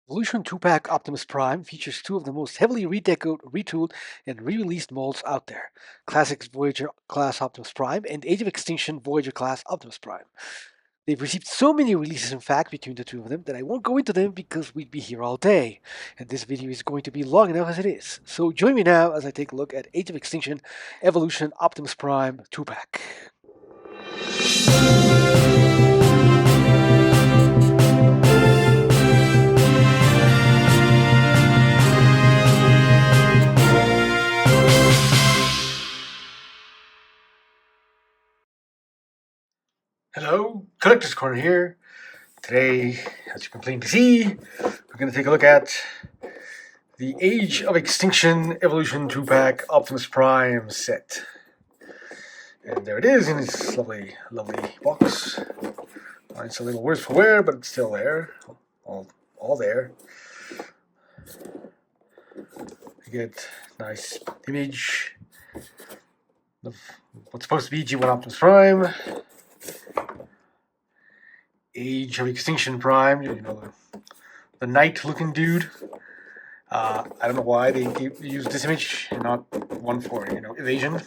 Evolution 2-pack Optimus Prime features two of the most heavily redecoed, retooled, and re-released molds out there. Classics Voyager class Optimus Prime and Age of Extinction Voyager class Optimus Prime. They've received so many releases, in fact, between the two of them that I won't go into them because we'd be here all day. And this video is going to be long enough as it is. So join me now as I take a look at Age of Extinction Evolution Optimus Prime 2-pack. Hello, Collector's Corner here. Today, as you can plainly see, we're going to take a look at the Age of Extinction Evolution 2-pack Optimus Prime set. And there it is in its lovely, lovely box. It's a little worse for wear, but it's still there. All there. You get nice image of what's supposed to be G1 Optimus Prime. Age of Extinction Prime, you know, the knight-looking dude. I don't know why they used this image and not one for, Evasion.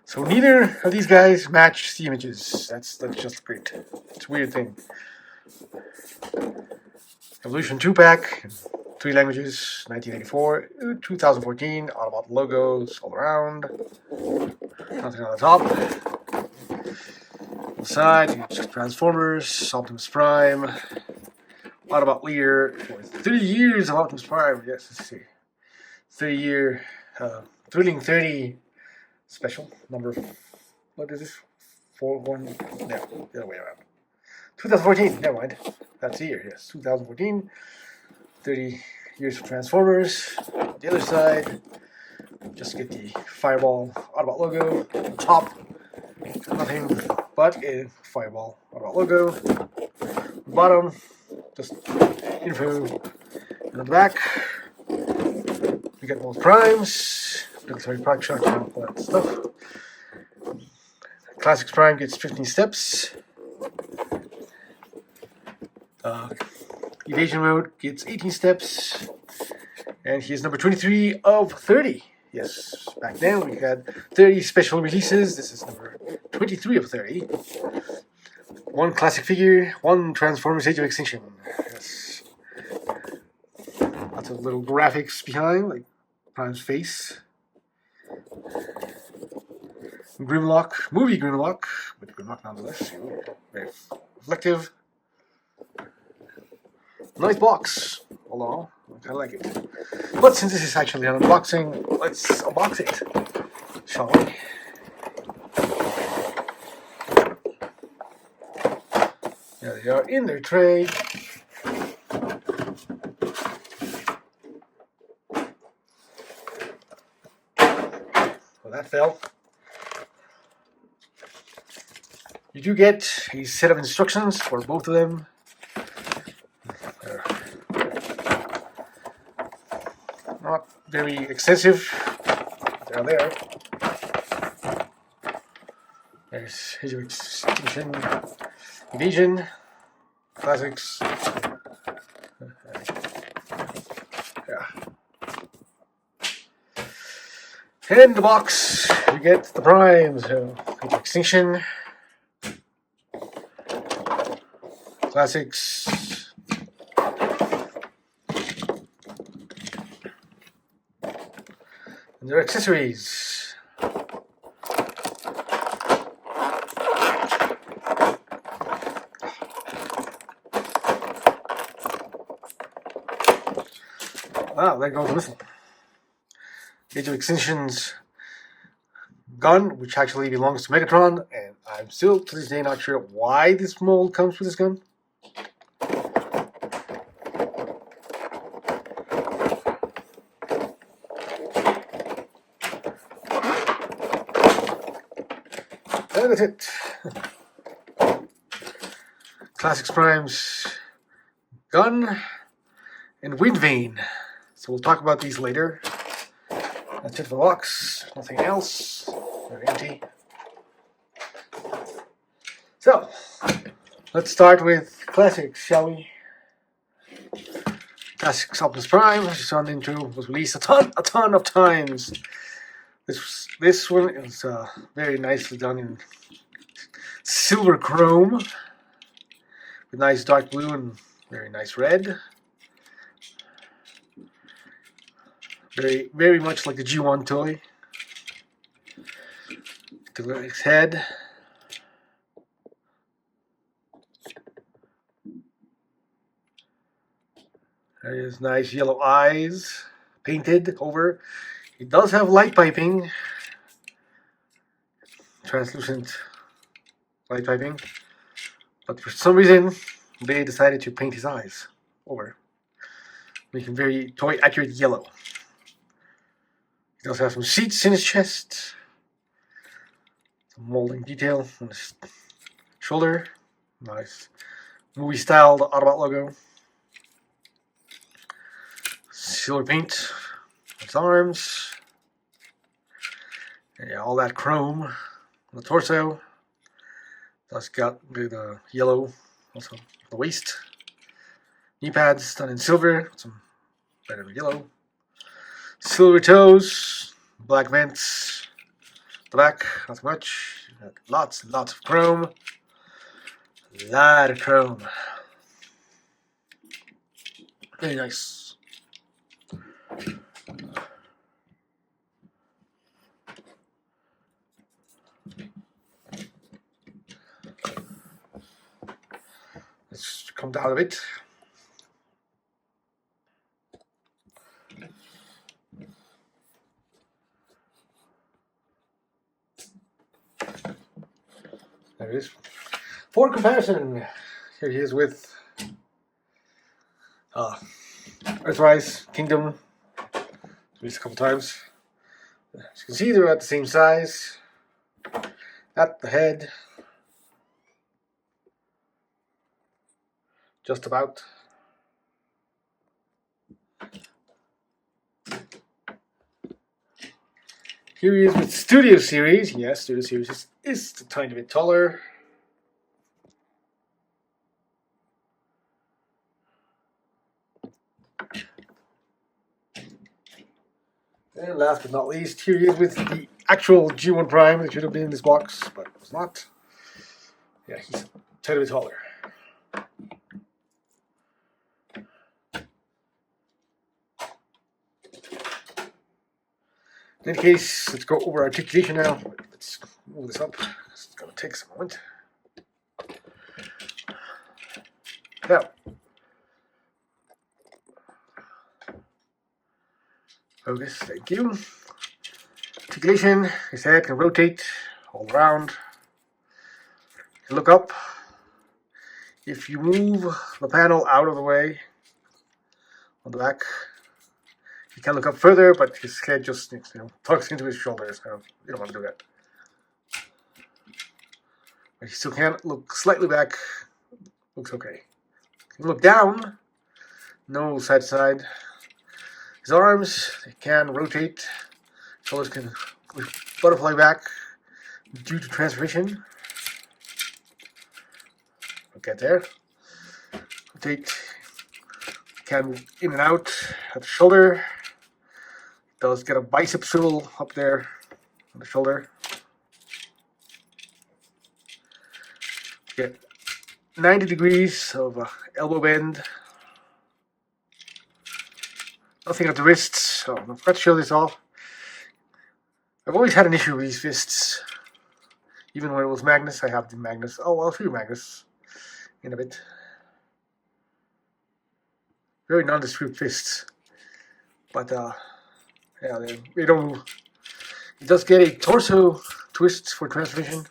So neither of these guys match the images. That's just great. It's a weird thing. Evolution 2-pack, 3 languages, 1984, 2014, Autobot logos all around. Nothing on the top. On the side, Transformers, Optimus Prime, Autobot leader for 30 years of Optimus Prime. Yes, let's see. 30-year, Thrilling 30 special number. What is this? 4-1. No, the other way around. 2014. Never mind. That's the year. Yes, 2014. 30 years for Transformers. The other side, just get the Fireball Autobot logo. On the top, nothing but a Fireball Autobot logo. The bottom, just info. And on the back, we get both primes, military product shot, all that stuff. Classics Prime gets 15 steps. Evasion mode gets 18 steps. And he's number 23 of 30. Yes, back then we had 30 special releases. This is number 23 of 30. One classic figure, one Transformers Age of Extinction. Yes. Lots of little graphics behind, like Prime's face. Grimlock, movie Grimlock, but Grimlock nonetheless. Very reflective. Nice box, although I kind of like it. But since this is actually an unboxing, let's unbox it, shall we? There they are in their tray. Well, that fell. You do get a set of instructions for both of them. Not very extensive. They're there. There's Age of Extinction, Evasion, Classics. Yeah. And in the box, you get the primes. So, Age of Extinction, Classics, and their accessories. Wow, there goes the whistle. Age of Extinction's gun, which actually belongs to Megatron, and I'm still to this day not sure why this mold comes with this gun. And that's it. Classics Prime's gun and wind vane. So we'll talk about these later. That's it for the box. Nothing else. Very empty. So let's start with classics, shall we? Classic Optimus Prime, as you saw in the intro, was released a ton of times. This one is very nicely done in silver chrome with nice dark blue and very nice red. Very much like the G1 toy. The its head. There is nice yellow eyes painted over. It does have light piping, translucent light piping, but for some reason they decided to paint his eyes over, making very toy accurate yellow. He does have some seats in his chest, some molding detail on his shoulder, nice movie style Autobot logo, silver paint on his arms, and yeah, all that chrome on the torso. That's got the yellow also the waist. Knee pads done in silver, some red and yellow. Silver toes, black vents. The back, not so much. Lots and lots of chrome. A lot of chrome. Very nice. Let's come down a bit. There it is. For comparison, here he is with Earthrise Kingdom. Released a couple times. As you can see, they're at the same size. At the head, just about. Here he is with Studio Series. Yes, Studio Series is a tiny bit taller. And last but not least, here he is with the actual G1 Prime that should have been in this box, but was not. Yeah, he's a tiny bit taller. In any case, let's go over articulation now. Let's move this up. It's going to take some moment. Now, focus, thank you. Articulation, his head can rotate all around. Look up. If you move the panel out of the way on the back, he can look up further, but his head just tucks into his shoulders. So you don't want to do that. But he still can look slightly back. Looks okay. You can look down. No side to side. His arms, they can rotate. Shoulders can butterfly back due to transformation. Look at there. Rotate. Can move in and out at the shoulder. Does get a bicep swivel up there on the shoulder. Get 90 degrees of elbow bend. Nothing at the wrists, so I'm not to show this off. I've always had an issue with these fists. Even when it was Magnus, I have the Magnus. Oh, I'll show you Magnus in a bit. Very nondescript fists. But, yeah, they don't move. It does get a torso twist for transformation.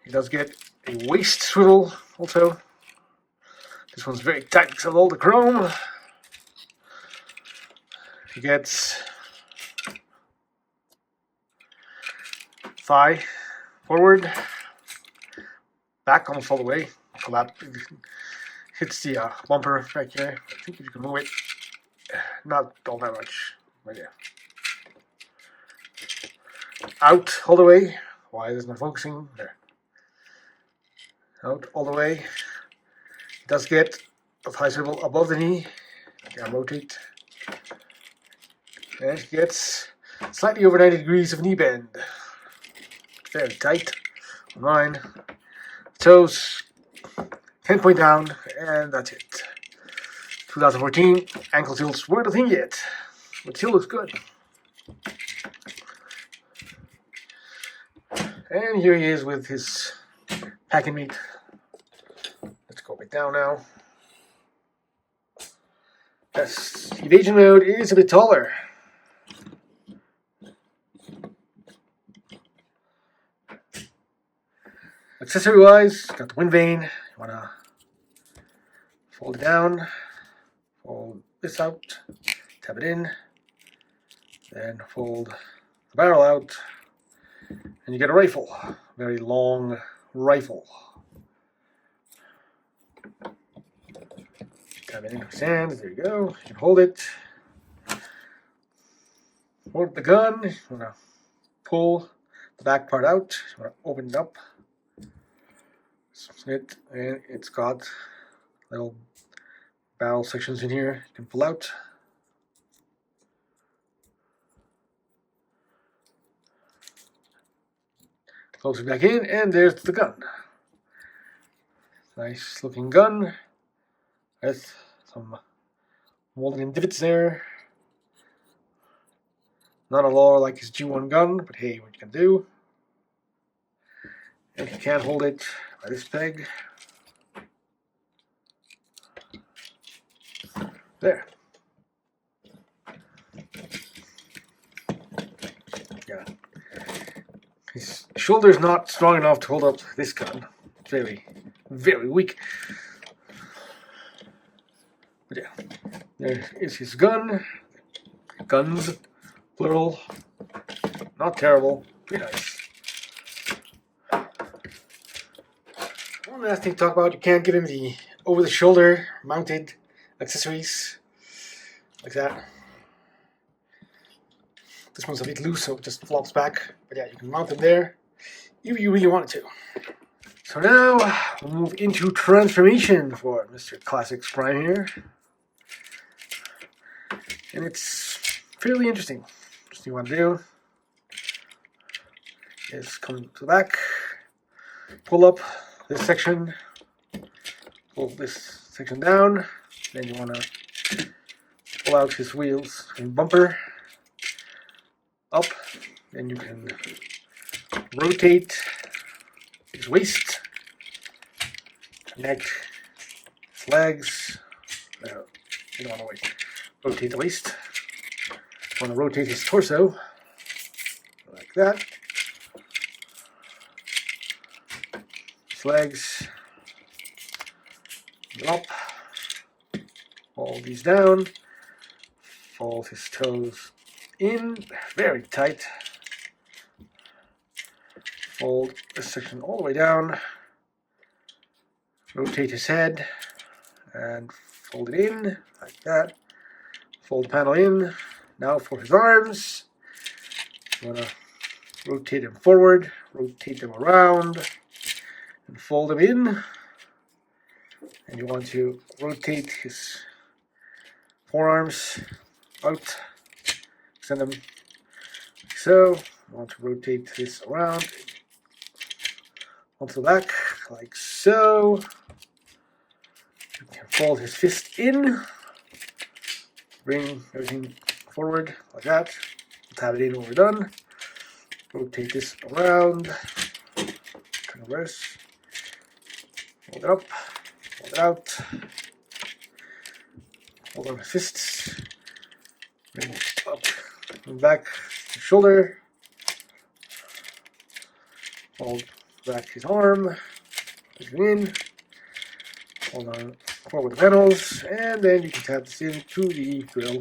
It does get a waist swivel also. This one's very tight because of all the chrome. He gets thigh forward, back almost all the way. Collapse hits the bumper back here. I think if you can move it, not all that much, but yeah. Out all the way. Why is it not focusing? There. Out all the way. It does get a high swivel above the knee. Can rotate. And it gets slightly over 90 degrees of knee bend. Very tight on mine. Toes 10 point down, and that's it. 2014 ankle tilts weren't a thing yet, but still looks good. And here he is with his packing meat. Let's go back down now. Yes, evasion mode is a bit taller. Accessory wise, got the wind vane. You wanna fold it down, fold this out, tap it in, then fold the barrel out, and you get a rifle. Very long rifle. Tap it in with sand, there you go. You can hold it. Hold the gun, you wanna pull the back part out, you wanna open it up. It, and it's got little barrel sections in here you can pull out. Close it back in, and there's the gun. Nice looking gun with some molded in divots there. Not a lot like his G1 gun, but hey, what you can do. And you can hold it by this peg. There. Yeah. His shoulder's not strong enough to hold up this gun. Very, very weak. But yeah, there is his gun. Guns, plural. Not terrible. Pretty nice. One last thing to talk about, you can't get him the over-the-shoulder mounted accessories like that. This one's a bit loose, so it just flops back. But yeah, you can mount them there if you really wanted to. So now we'll move into transformation for Mr. Classics Prime here. And it's fairly interesting. Just you want to do is come to the back, pull up this section, pull this section down, then you want to pull out his wheels and bumper up, then you can rotate his waist, connect his legs. No, you don't want to rotate the waist. You want to rotate his torso like that. His legs up, fold these down, fold his toes in, very tight. Fold this section all the way down, rotate his head, and fold it in like that. Fold the panel in. Now for his arms, you want to rotate them forward, rotate them around, and fold them in. And you want to rotate his forearms out, extend them like so. You want to rotate this around onto the back like so. You can fold his fist in, bring everything forward like that. Tap it in when we're done. Rotate this around, turn reverse, hold it up, hold it out, hold on his fists, bring it up and back to the shoulder, hold back his arm, push it in, hold on forward the panels, and then you can tap this into the drill.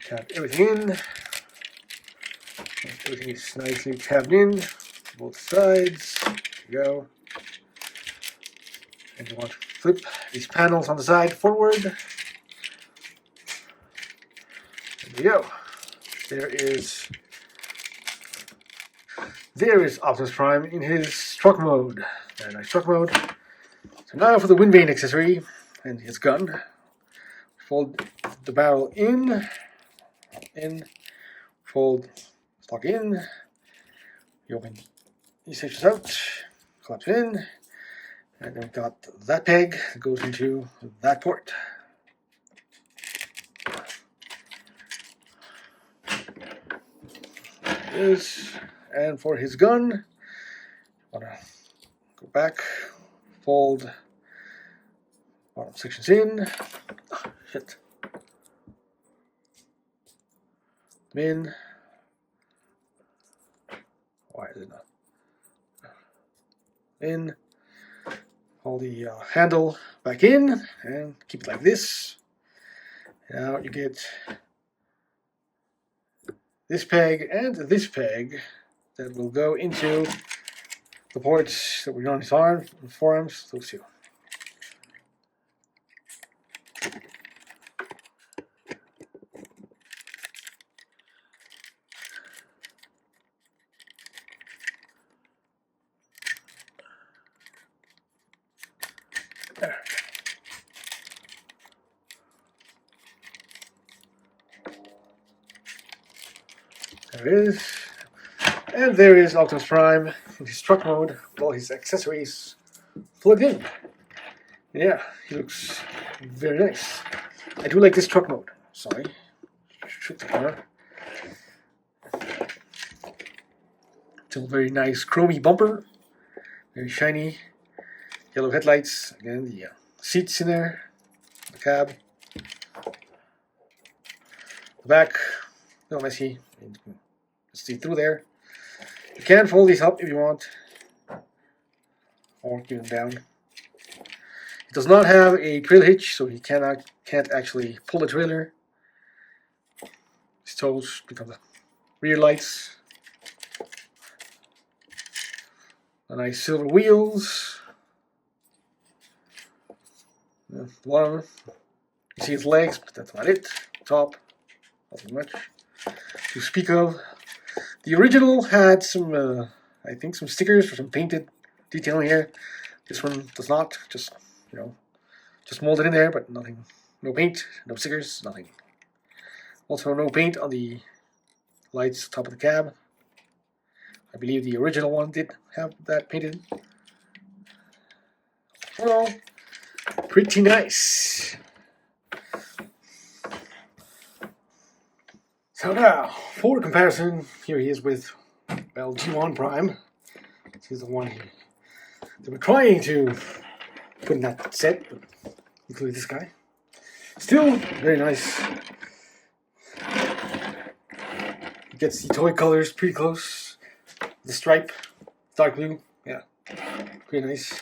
Tap everything in. Everything is nicely tapped in, both sides. There you go. And you want to flip these panels on the side forward. There you go. There is Optimus Prime in his truck mode. Very nice truck mode. So now for the wind vane accessory and his gun. Fold the barrel in, fold stock in. You open these sections out, collapse in, and then we've got that peg that goes into that port. There it is. And for his gun, want to go back, fold bottom sections in. Oh, shit. In. Why is it not? In. Hold the handle back in and keep it like this. Now you get this peg and this peg that will go into the ports that we're on his forearms, those two. There. There it is. And there is Optimus Prime in his truck mode with all his accessories plugged in. Yeah, he looks very nice. I do like this truck mode. Sorry. Shoot the camera. It's a very nice chromy bumper. Very shiny. Yellow headlights. Again, the seats in there. The cab. The back. No messy. You can see through there. You can fold these up if you want. Or keep them down. It does not have a trailer hitch, so he can't actually pull the trailer. His toes become the rear lights. The nice silver wheels. One, you see his legs, but that's about it. Top, nothing much to speak of. The original had some, I think, some stickers or some painted detailing here. This one does not. Just, just molded in there, but nothing. No paint, no stickers, nothing. Also, no paint on the lights top of the cab. I believe the original one did have that painted. Well, pretty nice. So now, for comparison, here he is with, well, G1 Prime. This is the one that we're trying to put in that set, but including this guy. Still very nice. Gets the toy colors pretty close. The stripe, dark blue, yeah, pretty nice.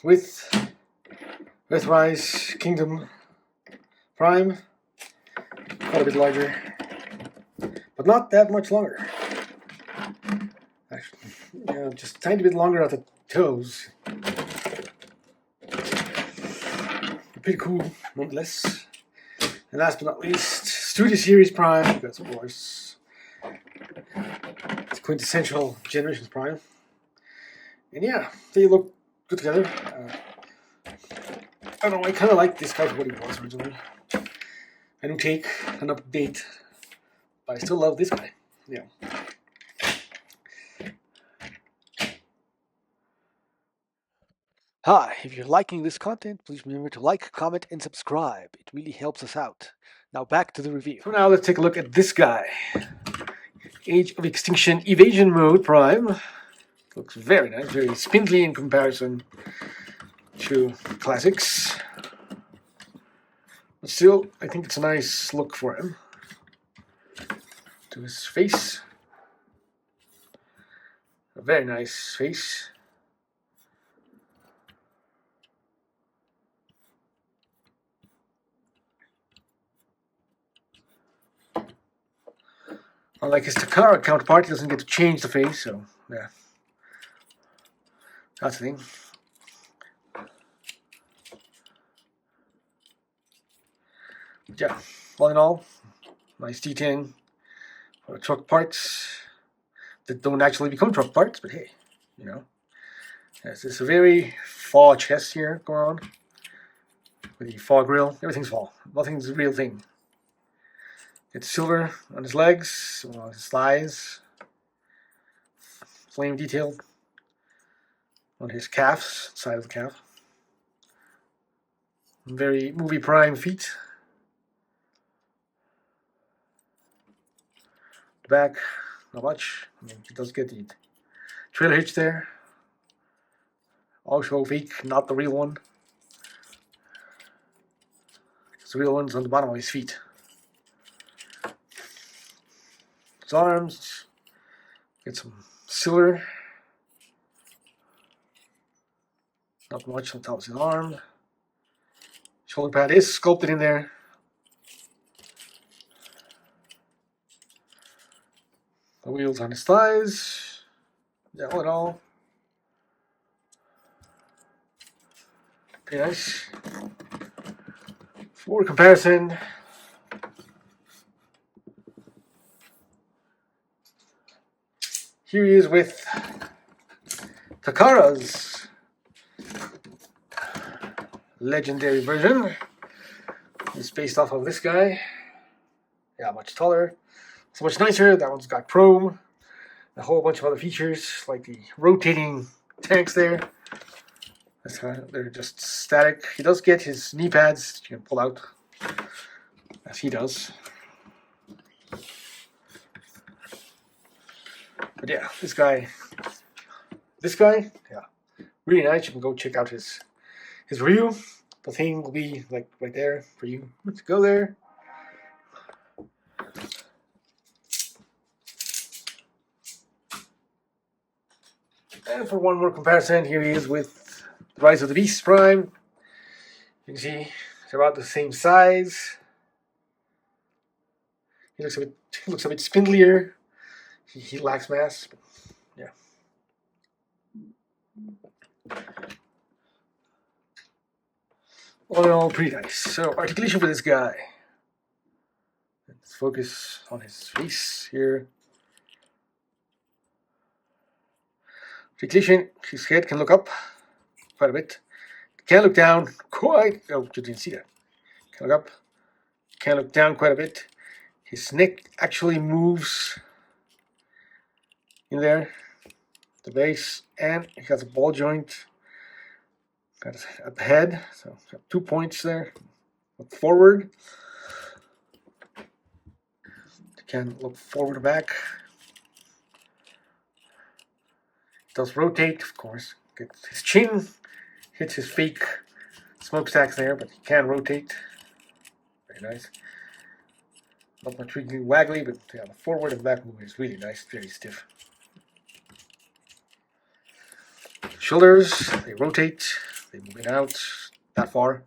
With Earthrise Kingdom Prime, quite a bit larger, but not that much longer. Actually, just a tiny bit longer at the toes. Pretty cool, nonetheless. And last but not least, Studio Series Prime, because of course, it's quintessential Generations Prime. And yeah, they look good together. I don't know, I kind of like this guy for what he was originally. I do take an update, but I still love this guy. Yeah. Hi, if you're liking this content, please remember to like, comment, and subscribe. It really helps us out. Now back to the review. So now let's take a look at this guy. Age of Extinction Evasion Mode Prime. Looks very nice, very spindly in comparison to classics. But still, I think it's a nice look for him. To his face. A very nice face. Unlike his Takara counterpart, he doesn't get to change the face, so yeah. That's the thing. But yeah, all in all, nice detailing for the truck parts. that don't actually become truck parts, but hey, you know. Yes, it's a very fall chest here going on. With the fall grill, everything's fall. Nothing's a real thing. It's silver on his legs, on his thighs. Flame detailed on his calves, side of the calf. Very movie prime feet. The back, not much. I mean, he does get the trailer hitch there. Also fake, not the real one. The real one's on the bottom of his feet. His arms, get some silver. Not much on top of his arm. Shoulder pad is sculpted in there. The wheels on his thighs. Yeah, all in all, pretty nice. For comparison, here he is with Takara's legendary version. It's based off of this guy. Yeah, much taller. So much nicer. That one's got chrome. A whole bunch of other features, like the rotating tanks there. They're just static. He does get his knee pads that you can pull out, as he does. But yeah, this guy, yeah, really nice. You can go check out his review. The thing will be like right there for you to go there. And for one more comparison, here he is with the Rise of the Beast Prime. You can see they're about the same size. He looks a bit spindlier. He lacks mass, but yeah. All in all, pretty nice. So articulation for this guy. Let's focus on his face here. Articulation, his head can look up quite a bit. Can look down quite. Oh, you didn't see that. Can look up. Can look down quite a bit. His neck actually moves in there, the base, and he has a ball joint. Got it at the head, so 2 points there. Look forward. Can look forward or back. Does rotate, of course. Gets his chin hits his fake smokestacks there, but he can rotate. Very nice. Not much really waggly, but yeah, the forward and back move is really nice, very stiff. Shoulders, they rotate, they move in out that far.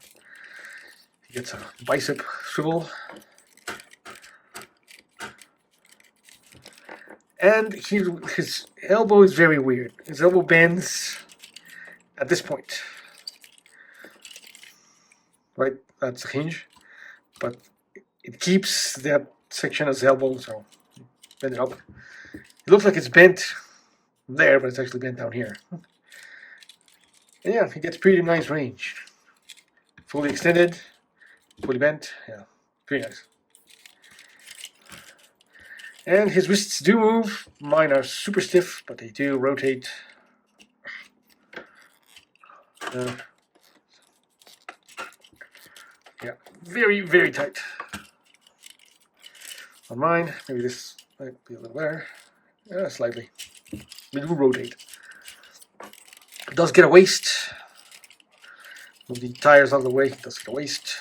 He gets a bicep swivel. And his elbow is very weird. His elbow bends at this point. Right, that's a hinge. But it keeps that section as elbow, so bend it up. It looks like it's bent there, but it's actually bent down here. And yeah, he gets pretty nice range. Fully extended, fully bent, yeah, pretty nice. And his wrists do move. Mine are super stiff, but they do rotate. Yeah, very, very tight. On mine, maybe this might be a little better. Yeah, slightly. They do rotate. It does get a waist. Move the tires out of the way. It does get a waist.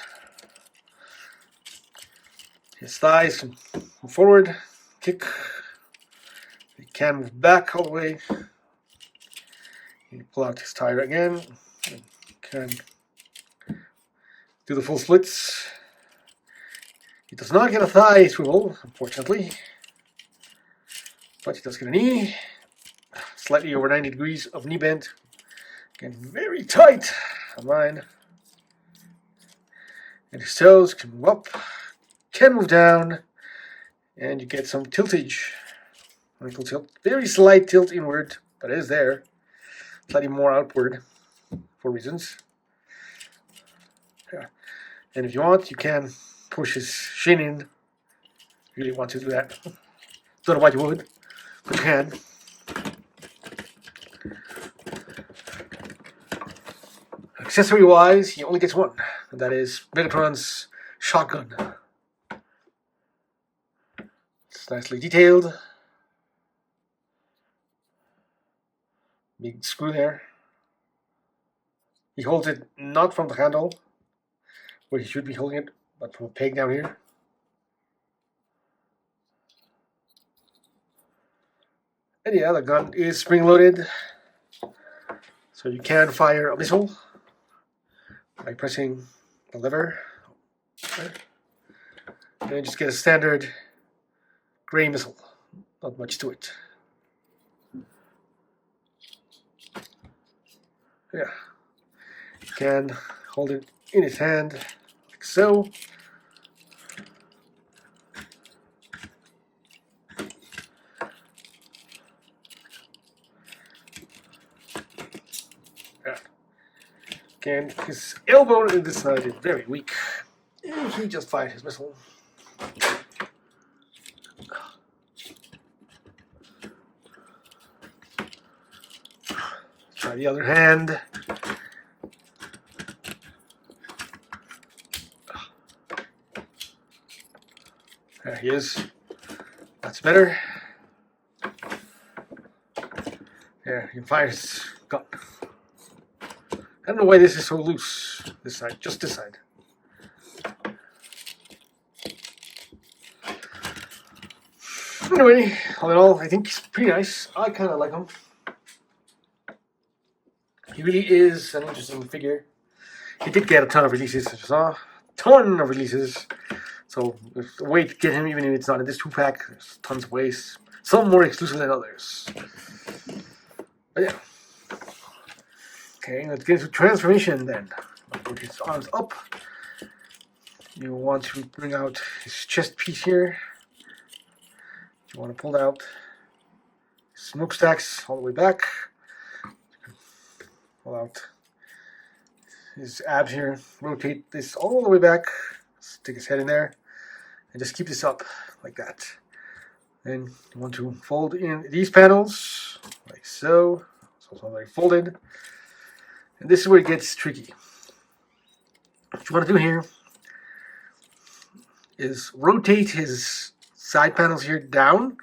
His thighs can move forward, kick. He can move back all the way. You pull out his tire again. And can do the full splits. He does not get a thigh swivel, unfortunately. But he does get a knee. Slightly over 90 degrees of knee bend. Again, very tight on mine. And his toes can move up, can move down, and you get some tiltage. Vertical tilt. Very slight tilt inward, but it is there. Slightly more outward for reasons. Yeah. And if you want, you can push his shin in. If you really want to do that. Don't know why you would, but you can. Accessory-wise, he only gets one, and that is Megatron's shotgun. It's nicely detailed. Big screw there. He holds it not from the handle, where he should be holding it, but from a peg down here. And yeah, the gun is spring-loaded, so you can fire a missile by pressing the lever. And you just get a standard gray missile. Not much to it. Yeah. You can hold it in his hand, like so. Yeah. Again, his elbow in this side is very weak. And he just fired his missile. Try the other hand. There he is. That's better. There, he fires gun. I don't know why this is so loose. This side, just this side. Anyway, all in all, I think he's pretty nice. I kind of like him. He really is an interesting figure. He did get a ton of releases, as you saw. Ton of releases. So there's a way to get him, even if it's not in this 2-pack. There's tons of ways. Some more exclusive than others. But yeah. Okay, let's get into transformation then. Put his arms up. You want to bring out his chest piece here. You want to pull out smokestacks all the way back. Pull out his abs here. Rotate this all the way back. Stick his head in there. And just keep this up like that. Then you want to fold in these panels like so. So it's already folded. And this is where it gets tricky. What you want to do here is rotate his side panels here down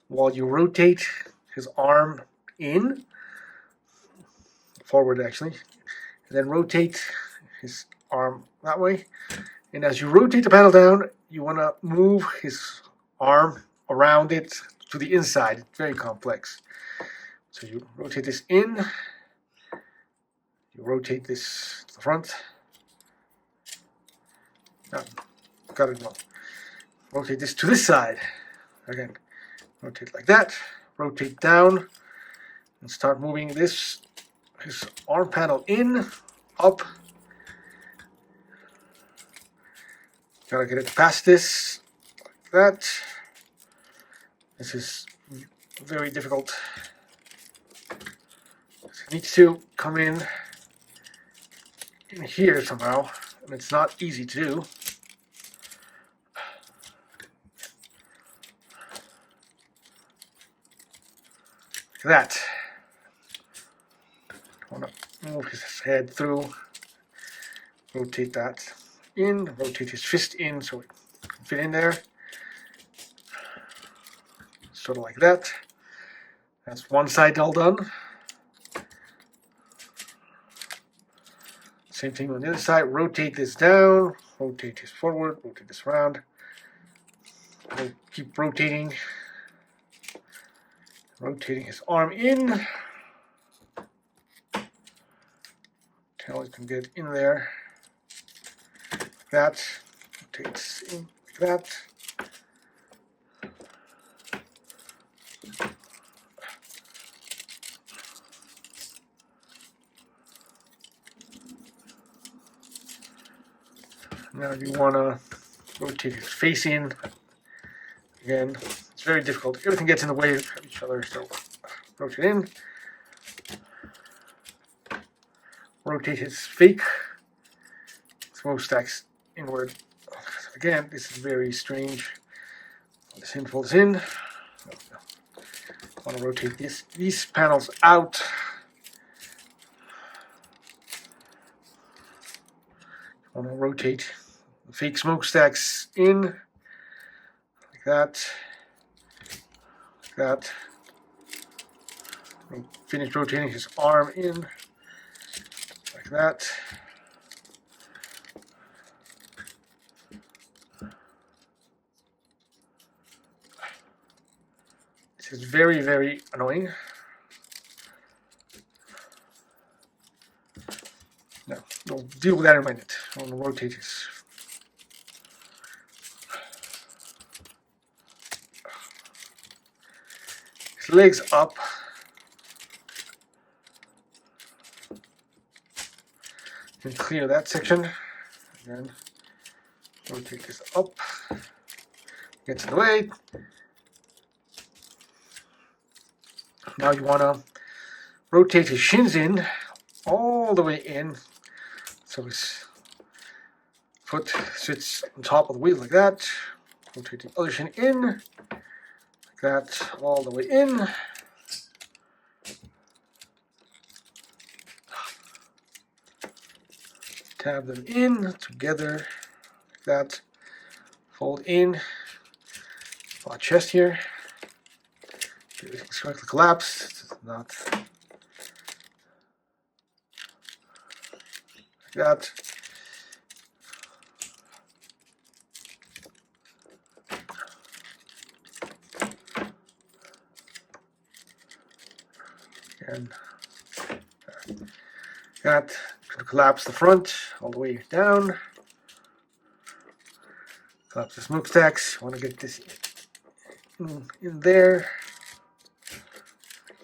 while you rotate his arm in, forward actually, and then rotate his arm that way. And as you rotate the panel down, you want to move his arm around it to the inside. It's very complex. So you rotate this in, you rotate this to the front. Got it wrong. Rotate this to this side. Again, rotate like that. Rotate down and start moving this his arm panel in, up. Gotta get it past this like that. This is very difficult. It needs to come in here somehow, and it's not easy to do. Like that. I want to move his head through, rotate that in, rotate his fist in so it can fit in there. Sort of like that. That's one side all done. Same thing on the other side. Rotate this down, rotate this forward, rotate this around. We'll keep rotating. Rotating his arm in. Until it can get in there. Like that. Rotates in like that. Now you want to rotate his face in. Again, it's very difficult. Everything gets in the way of each other, so rotate in. Rotate his fake smokestacks inward. Again, this is very strange. Fold this in. I want to rotate these panels out. I want to rotate the fake smokestacks in, like that, like that. Finish rotating his arm in, like that. This is very, very annoying. No, we'll deal with that in a minute. I want to rotate his. His legs up. And clear that section. Again, rotate this up. Gets in the way. Now you want to rotate his shins in, all the way in, so his foot sits on top of the wheel like that. Rotate the other shin in, like that, all the way in. Tab them in together, like that. Fold in, flat chest here. Everything's correctly collapsed. Not like that. And that. Going to collapse the front all the way down. Collapse the smokestacks. I want to get this in there.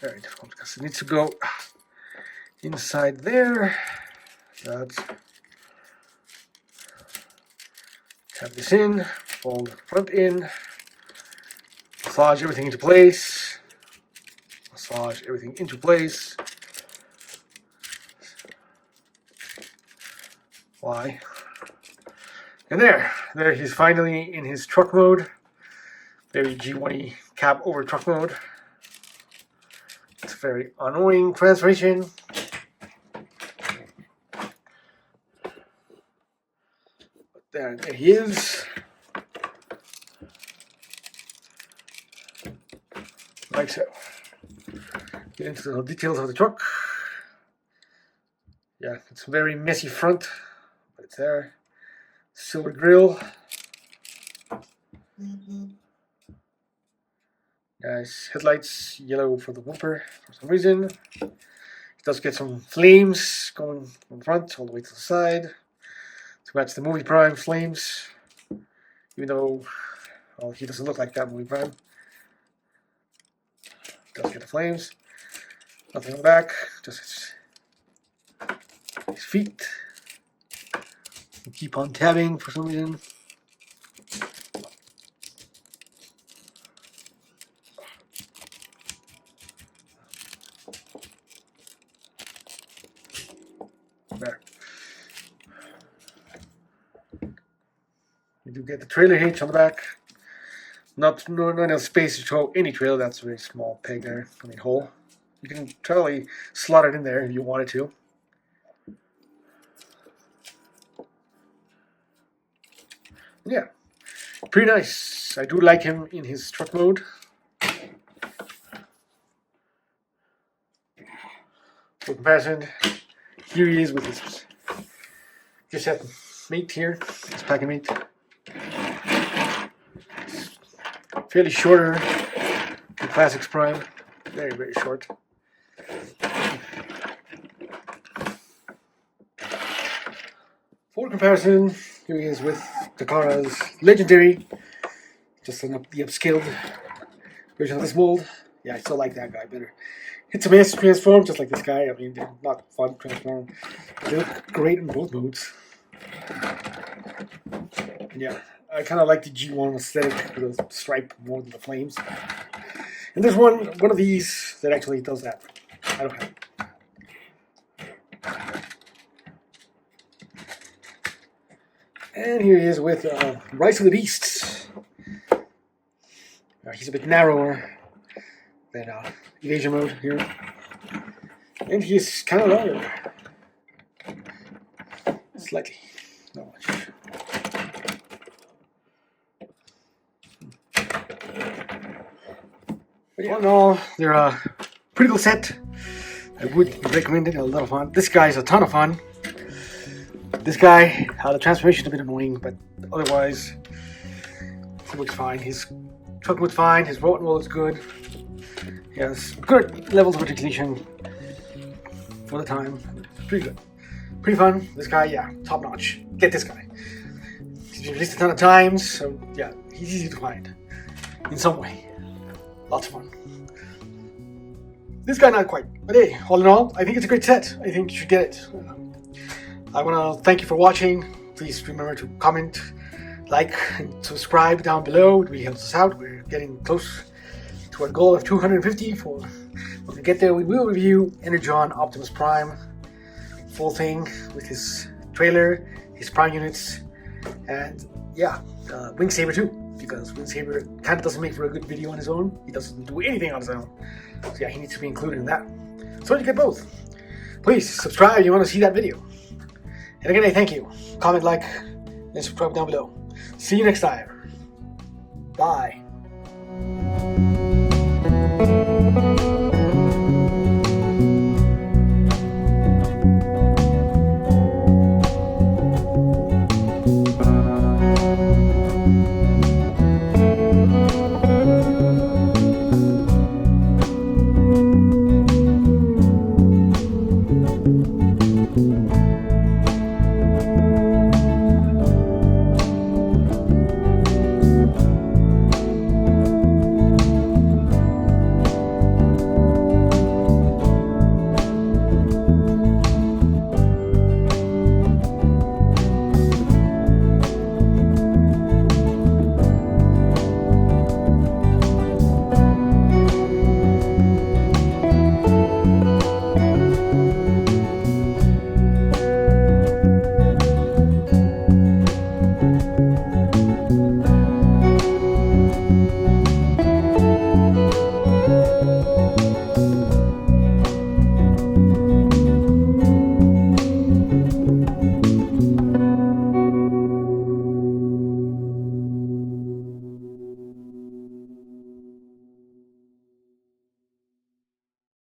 Very difficult because it needs to go inside there. That. Tap this in, fold the front in, massage everything into place. Massage everything into place. Why? And there he's finally in his truck mode. Very G1-y cab over truck mode. It's a very annoying transformation. But there he is. Like so. Get into the details of the truck. Yeah, it's a very messy front, but it's there. Silver grille. Nice headlights, yellow for the bumper for some reason. It does get some flames going from the front all the way to the side to match the movie Prime flames. Even though, well, he doesn't look like that movie Prime. Does get the flames. Nothing on the back, just his feet. We keep on tabbing for some reason. There. You do get the trailer hitch on the back. Not enough space to show any trailer. That's a very small peg there. I mean hole. You can totally slot it in there if you wanted to. Yeah, pretty nice. I do like him in his truck mode. For comparison, here he is with his cassette mate here, his packing mate. Fairly shorter than Classics Prime. Very, very short. For comparison, here he is with Takara's legendary, just the upscaled version of this mold. Yeah, I still like that guy better. It's a mess to transform, just like this guy. I mean, they're not fun to transform. They look great in both modes. Yeah, I kind of like the G1 aesthetic with the stripe more than the flames. And there's one of these that actually does that. I don't have it. And here he is with Rise of the Beasts. He's a bit narrower than Evasion mode here. And he's kind of longer. Slightly. Not much. But yeah, no, they're a pretty cool set. I would recommend it. A lot of fun. This guy's a ton of fun. This guy, the transformation is a bit annoying, but otherwise, it looks fine. His truck looks fine. His road roll is good. He has good levels of articulation for the time. Pretty good. Pretty fun. This guy, yeah, top notch. Get this guy. He's been released a ton of times, so yeah, he's easy to find in some way. Lots of fun. This guy, not quite. But hey, all in all, I think it's a great set. I think you should get it. I want to thank you for watching. Please remember to comment, like, and subscribe down below. It really helps us out. We're getting close to our goal of 250. When we get there, we will review Energon Optimus Prime. Full thing with his trailer, his Prime units, and yeah, Wing Saber too. Because Wing Saber kind of doesn't make for a good video on his own. He doesn't do anything on his own. So yeah, he needs to be included in that. So you get both. Please subscribe if you want to see that video. And again, I thank you. Comment, like, and subscribe down below. See you next time. Bye.